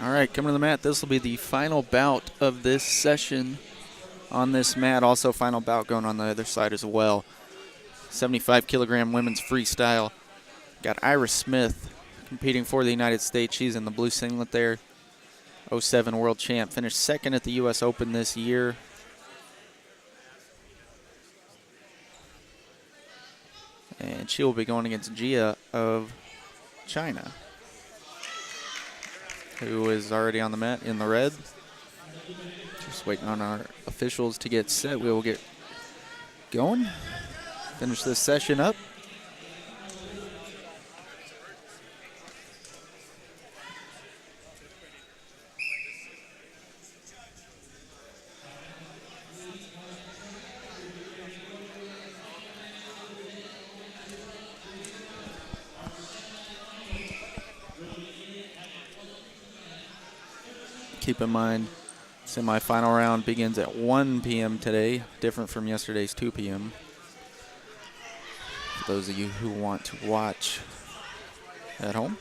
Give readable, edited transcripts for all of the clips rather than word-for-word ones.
All right, coming to the mat, this will be the final bout of this session on this mat. Also final bout going on the other side as well. 75-kilogram women's freestyle. Got Iris Smith competing for the United States. She's in the blue singlet there. 07 world champ. Finished second at the U.S. Open this year. And she will be going against Gia of China, who is already on the mat in the red. Just waiting on our officials to get set. We will get going. Finish this session up. Keep in mind, semifinal round begins at 1 p.m. today, different from yesterday's 2 p.m. For those of you who want to watch at home.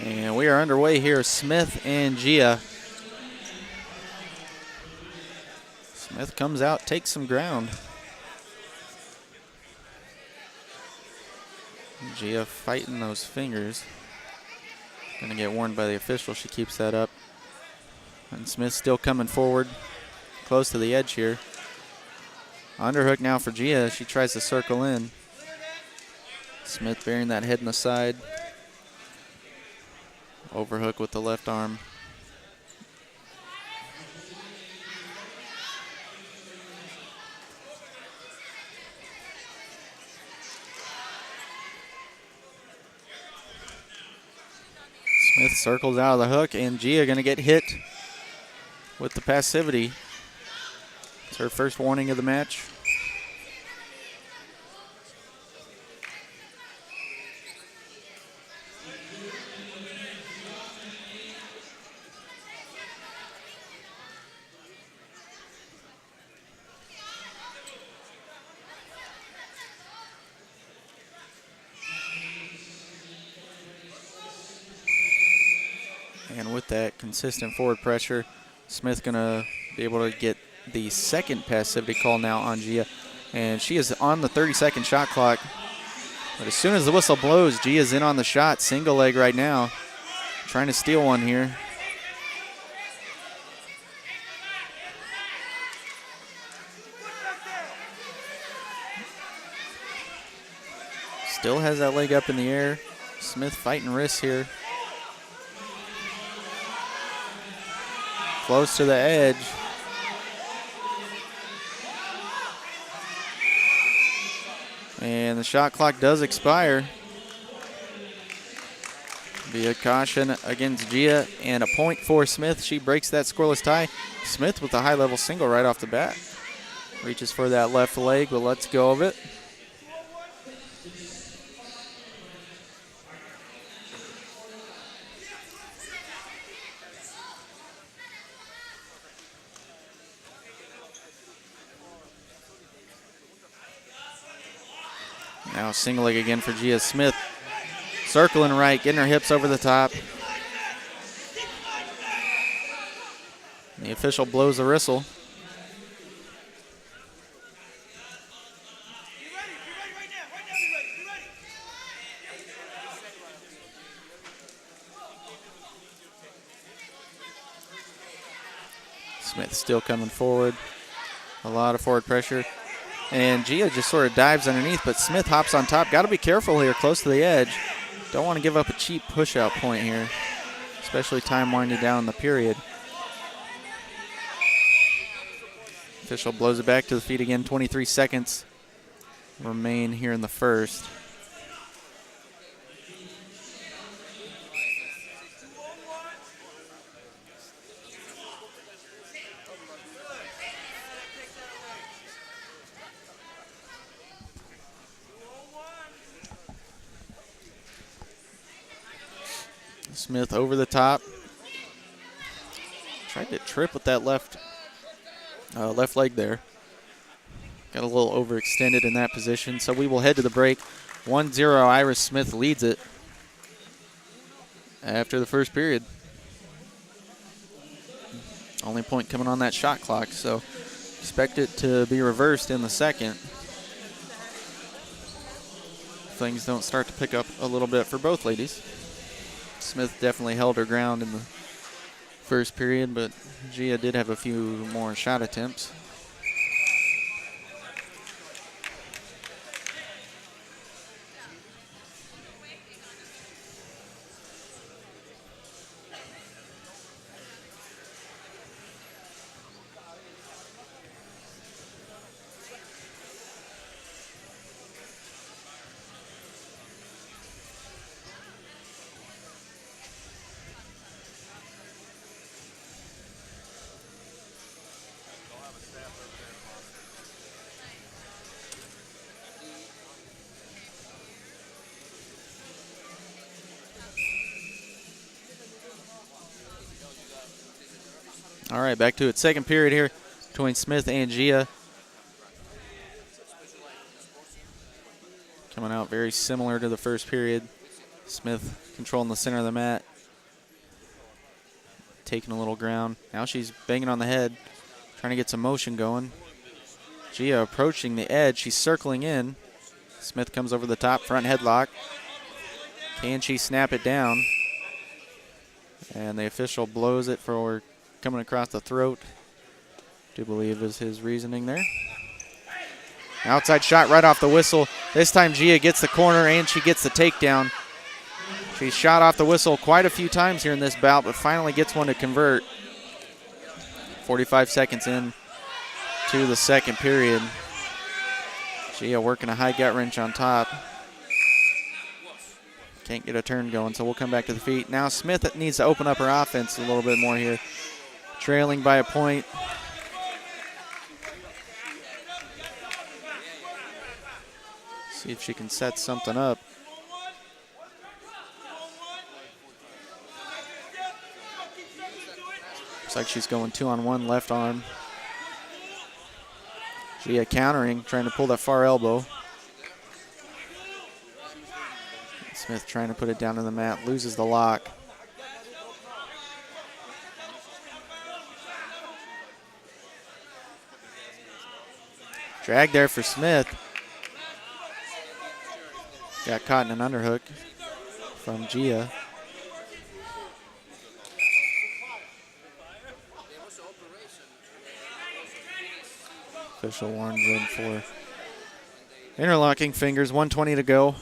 And we are underway here. Smith and Gia. Smith comes out, takes some ground. Gia fighting those fingers. Gonna get warned by the official. She keeps that up. And Smith still coming forward, close to the edge here. Underhook now for Gia. She tries to circle in. Smith burying that head in the side. Overhook with the left arm. Smith circles out of the hook, and Gia gonna get hit with the passivity. It's her first warning of the match. And with that consistent forward pressure, Smith gonna be able to get the second passivity call now on Gia. And she is on the 30-second shot clock. But as soon as the whistle blows, Gia's in on the shot. Single leg right now. Trying to steal one here. Still has that leg up in the air. Smith fighting wrists here. Close to the edge. And the shot clock does expire. Be a caution against Gia and a point for Smith. She breaks that scoreless tie. Smith with a high-level single right off the bat. Reaches for that left leg, but lets go of it. Now single leg again for Gia. Smith circling right, getting her hips over the top. And the official blows the whistle. Smith still coming forward. A lot of forward pressure. And Gia just sort of dives underneath, but Smith hops on top. Got to be careful here, close to the edge. Don't want to give up a cheap push-out point here, especially time winding down the period. Official blows it back to the feet again. 23 seconds remain here in the first. Smith over the top. Tried to trip with that left leg there. Got a little overextended in that position. So we will head to the break. 1-0, Iris Smith leads it after the first period. Only point coming on that shot clock, so expect it to be reversed in the second. Things don't start to pick up a little bit for both ladies. Smith definitely held her ground in the first period, but Gia did have a few more shot attempts. All right, back to it. Second period here between Smith and Gia. Coming out very similar to the first period. Smith controlling the center of the mat. Taking a little ground. Now she's banging on the head, trying to get some motion going. Gia approaching the edge. She's circling in. Smith comes over the top, front headlock. Can she snap it down? And the official blows it for coming across the throat. Do believe is his reasoning there. Outside shot right off the whistle. This time Gia gets the corner and she gets the takedown. She's shot off the whistle quite a few times here in this bout, but finally gets one to convert. 45 seconds in to the second period. Gia working a high gut wrench on top. Can't get a turn going, so we'll come back to the feet. Now Smith needs to open up her offense a little bit more here. Trailing by a point. See if she can set something up. Looks like she's going 2-on-1 left arm. Gia countering, trying to pull that far elbow. Smith trying to put it down to the mat, loses the lock. Drag there for Smith. Got caught in an underhook from Gia. Official warns in for interlocking fingers, 1:20 to go.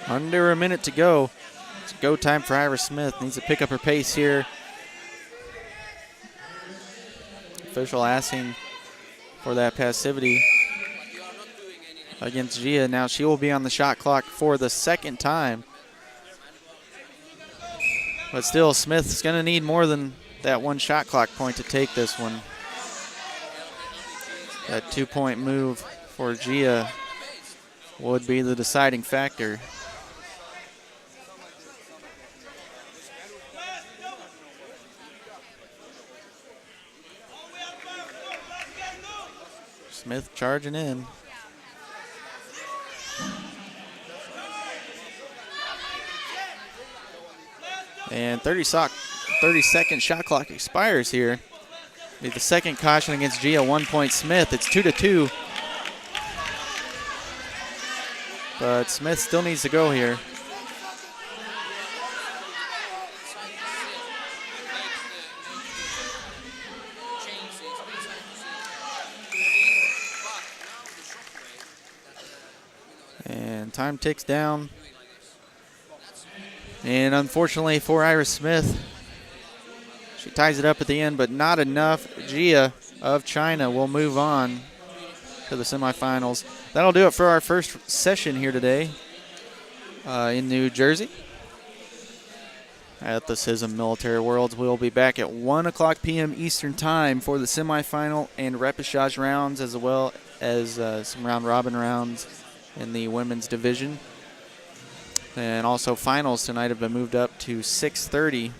Under a minute to go. It's go time for Iris Smith. Needs to pick up her pace here. Official asking for that passivity against Gia. Now she will be on the shot clock for the second time. But still, Smith's going to need more than that one shot clock point to take this one. That 2-point move for Gia would be the deciding factor. Smith charging in. And 30-second shot clock expires here. Be the second caution against Gia, 1 point Smith. It's 2-2. But Smith still needs to go here. And time ticks down. And unfortunately for Iris Smith, she ties it up at the end, but not enough. Gia of China will move on to the semifinals. That'll do it for our first session here today in New Jersey at the CISM Military Worlds. We'll be back at 1 o'clock p.m. Eastern Time for the semifinal and repechage rounds, as well as some round-robin rounds in the women's division. And also finals tonight have been moved up to 6:30